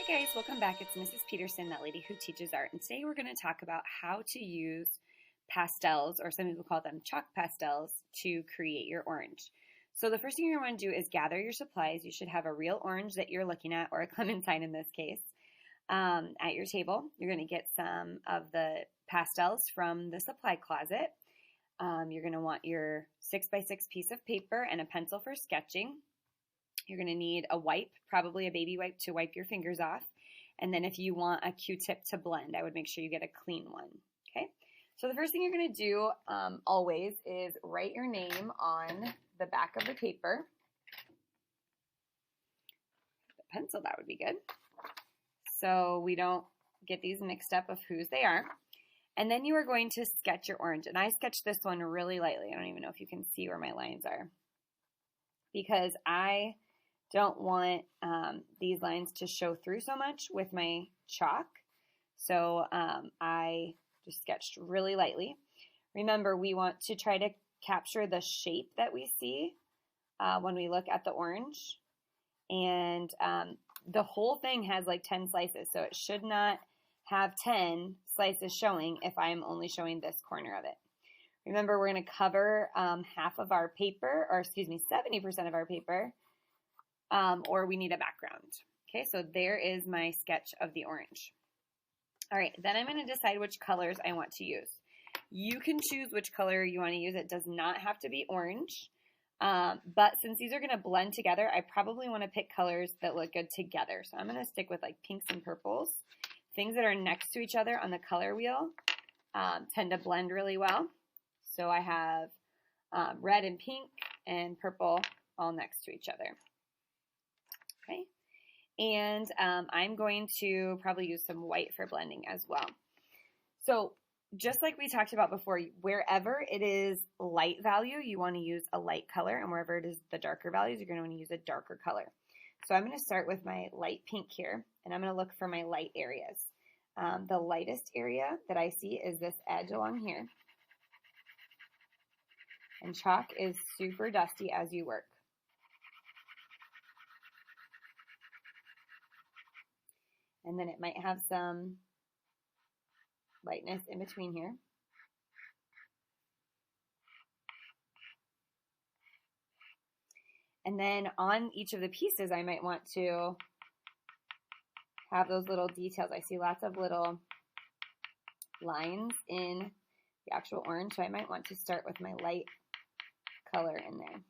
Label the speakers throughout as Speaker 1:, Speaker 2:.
Speaker 1: Hey guys, welcome back. It's Mrs. Peterson, that lady who teaches art, and today we're going to talk about how to use pastels, or some people call them chalk pastels, to create your orange. So the first thing you're going to want to do is gather your supplies. You should have a real orange that you're looking at, or a clementine in this case, at your table. You're going to get some of the pastels from the supply closet. You're going to want your 6x6 piece of paper and a pencil for sketching. You're going to need a wipe, probably a baby wipe, to wipe your fingers off. And then if you want a Q-tip to blend, I would make sure you get a clean one. Okay. So the first thing you're going to do always is write your name on the back of the paper. The pencil, that would be good, so we don't get these mixed up of whose they are. And then you are going to sketch your orange. And I sketched this one really lightly. I don't even know if you can see where my lines are, because I don't want these lines to show through so much with my chalk. So I just sketched really lightly. Remember, we want to try to capture the shape that we see when we look at the orange. And the whole thing has like 10 slices, so it should not have 10 slices showing if I'm only showing this corner of it. Remember, we're going to cover half of our paper, or excuse me, 70% of our paper, or we need a background. Okay, so there is my sketch of the orange. All right, then I'm going to decide which colors I want to use. You can choose which color you want to use. It does not have to be orange, but since these are going to blend together, I probably want to pick colors that look good together. So I'm going to stick with like pinks and purples. Things that are next to each other on the color wheel tend to blend really well. So I have red and pink and purple all next to each other. Okay, and I'm going to probably use some white for blending as well. So just like we talked about before, wherever it is light value, you want to use a light color, and wherever it is the darker values, you're going to want to use a darker color. So I'm going to start with my light pink here, and I'm going to look for my light areas. The lightest area that I see is this edge along here. And chalk is super dusty as you work. And then it might have some lightness in between here. And then on each of the pieces, I might want to have those little details. I see lots of little lines in the actual orange, so I might want to start with my light color in there.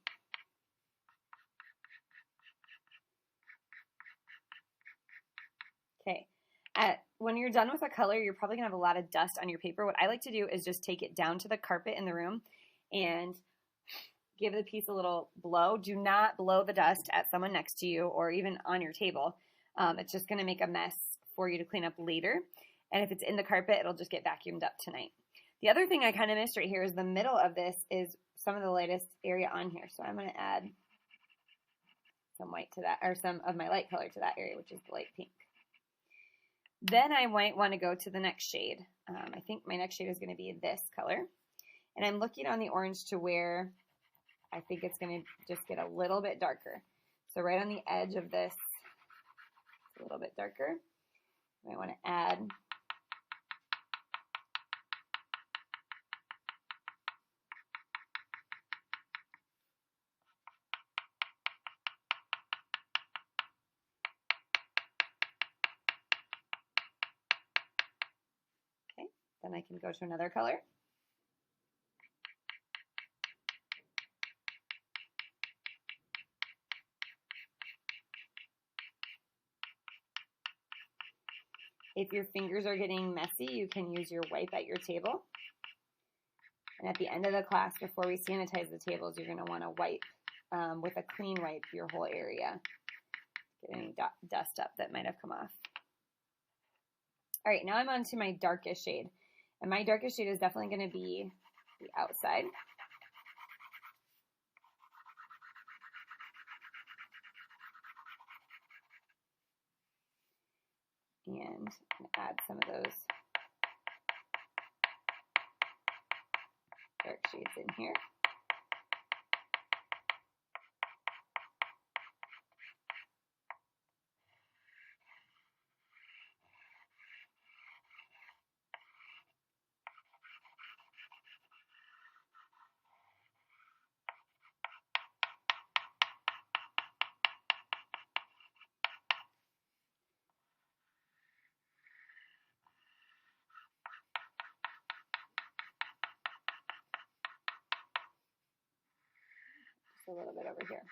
Speaker 1: Okay, when you're done with a color, you're probably going to have a lot of dust on your paper. What I like to do is just take it down to the carpet in the room and give the piece a little blow. Do not blow the dust at someone next to you or even on your table. It's just going to make a mess for you to clean up later. And if it's in the carpet, it'll just get vacuumed up tonight. The other thing I kind of missed right here is the middle of this is some of the lightest area on here. So I'm going to add some white to that, or some of my light color to that area, which is the light pink. Then I might want to go to the next shade. I think my next shade is going to be this color. And I'm looking on the orange to where I think it's going to just get a little bit darker. So right on the edge of this, it's a little bit darker. I want to add then I can go to another color. If your fingers are getting messy, you can use your wipe at your table. And at the end of the class, before we sanitize the tables, you're going to want to wipe with a clean wipe your whole area. Get any dust up that might have come off. All right, now I'm on to my darkest shade. And my darkest shade is definitely going to be the outside. And add some of those dark shades in here. over here.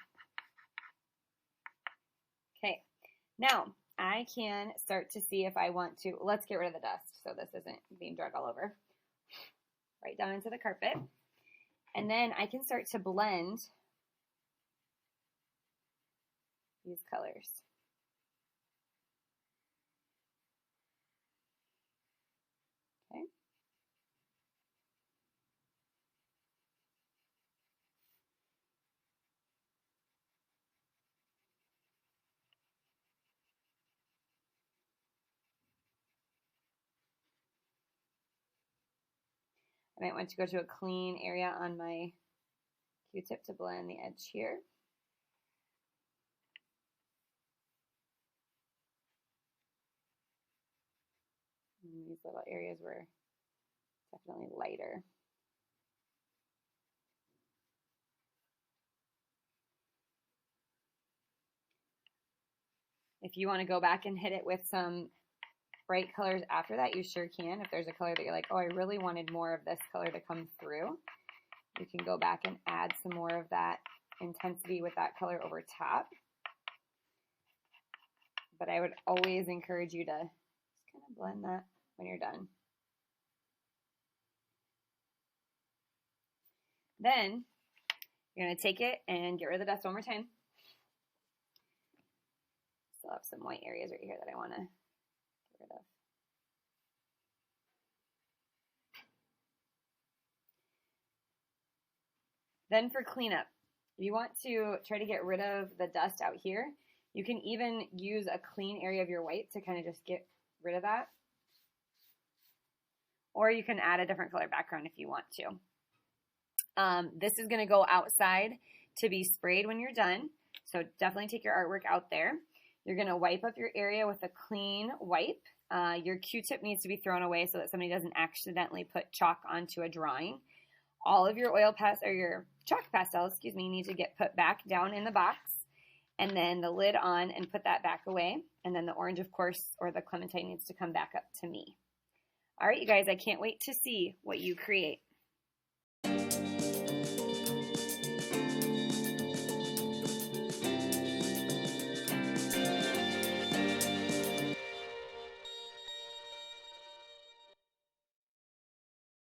Speaker 1: Okay, now I can start to see if I want to, let's get rid of the dust so this isn't being drug all over. Right down into the carpet. And then I can start to blend these colors. Okay. I might want to go to a clean area on my Q-tip to blend the edge here. And these little areas were definitely lighter. If you want to go back and hit it with some bright colors after that, you sure can. If there's a color that you're like, oh, I really wanted more of this color to come through, you can go back and add some more of that intensity with that color over top. But I would always encourage you to just kind of blend that when you're done. Then you're going to take it and get rid of the dust one more time. Still have some white areas right here that I want to get rid of. Then for cleanup, if you want to try to get rid of the dust out here, you can even use a clean area of your white to kind of just get rid of that. Or you can add a different color background if you want to. This is going to go outside to be sprayed when you're done. So definitely take your artwork out there. You're going to wipe up your area with a clean wipe. Your Q-tip needs to be thrown away so that somebody doesn't accidentally put chalk onto a drawing. All of your your chalk pastels, need to get put back down in the box, and then the lid on and put that back away. And then the orange, of course, or the clementine needs to come back up to me. All right, you guys, I can't wait to see what you create.